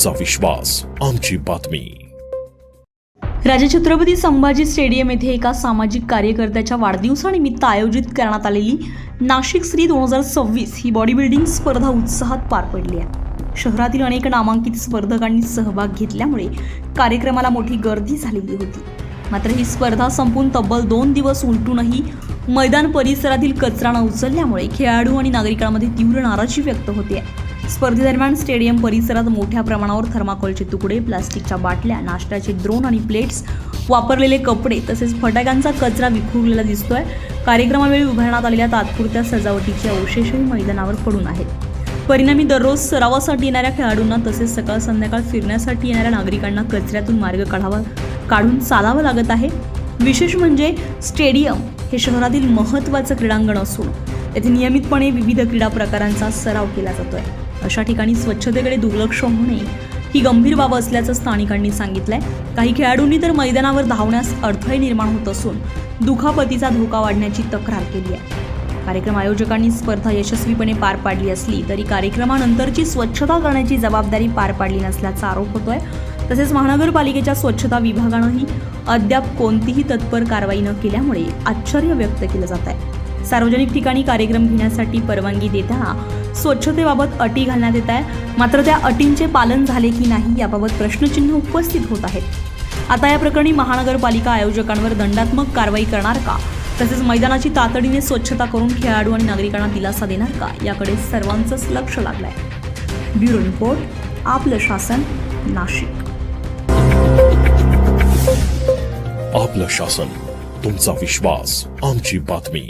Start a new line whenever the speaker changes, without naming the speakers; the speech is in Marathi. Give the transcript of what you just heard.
तुमचा विश्वास आमची बातमी।
राजे छत्रपती संभाजी स्टेडियम येथे एका सामाजिक कार्यकर्त्याच्या वाढदिवसानिमित्त आयोजित करण्यात आलेली नाशिक श्री 2026 ही बॉडी बिल्डिंग स्पर्धा उत्साहात पार पडली आहे। शहरातील अनेक नामांकित स्पर्धकांनी सहभाग घेतल्यामुळे कार्यक्रमाला मोठी गर्दी झालेली होती। मात्र ही स्पर्धा संपून तब्बल 2 दिवस उलटूनही मैदान परिसरातील कचरा न उचलल्यामुळे खेळाडू आणि नागरिकांमध्ये तीव्र नाराजी व्यक्त होते। स्पर्धेदरम्यान स्टेडियम परिसरात मोठ्या प्रमाणावर थर्माकोलचे तुकडे, प्लास्टिकच्या बाटल्या, नाश्त्याचे द्रोण आणि प्लेट्स, वापरलेले कपडे तसेच फटाक्यांचा कचरा विखुरलेला दिसतोय। कार्यक्रमावेळी उभारण्यात आलेल्या तात्पुरत्या सजावटीचे अवशेषही मैदानावर पडून आहेत। परिणामी दररोज सरावासाठी येणाऱ्या खेळाडूंना तसेच सकाळ संध्याकाळ फिरण्यासाठी येणाऱ्या नागरिकांना कचऱ्यातून मार्ग काढून चालावं लागत आहे। विशेष म्हणजे स्टेडियम हे शहरातील महत्त्वाचं क्रीडांगण असून येथे नियमितपणे विविध क्रीडा प्रकारांचा सराव केला जातोय। अशा ठिकाणी स्वच्छतेकडे दुर्लक्ष होणे ही गंभीर बाब असल्याचं स्थानिकांनी सांगितलंय। काही खेळाडूंनी तर मैदानावर धावण्यास अडथळे निर्माण होत असून दुखापतीचा धोका वाढण्याची तक्रार केली आहे। कार्यक्रम आयोजकांनी स्पर्धा यशस्वीपणे पार पाडली असली तरी कार्यक्रमानंतरची स्वच्छता करण्याची जबाबदारी पार पाडली नसल्याचा आरोप होतोय। तसेच महानगरपालिकेच्या स्वच्छता विभागानंही अद्याप कोणतीही तत्पर कारवाई न केल्यामुळे आश्चर्य व्यक्त केलं जात आहे। सार्वजनिक ठिकाणी कार्यक्रम घेण्यासाठी परवानगी देताना स्वच्छतेबाबत अटी घालण्यात येत आहे, मात्र त्या अटींचे पालन झाले की नाही याबाबत प्रश्नचिन्ह उपस्थित होत आहेत। आता या प्रकरणी महानगरपालिका आयोजकांवर दंडात्मक कारवाई करणार का, तसेच मैदानाची तातडीने स्वच्छता करून खेळाडू आणि नागरिकांना दिलासा देणार का, याकडे सर्वांचंच लक्ष लागलंय। ब्युरो रिपोर्ट, आपलं शासन, नाशिक।
आपलं शासन, तुमचा विश्वास आमची बातमी।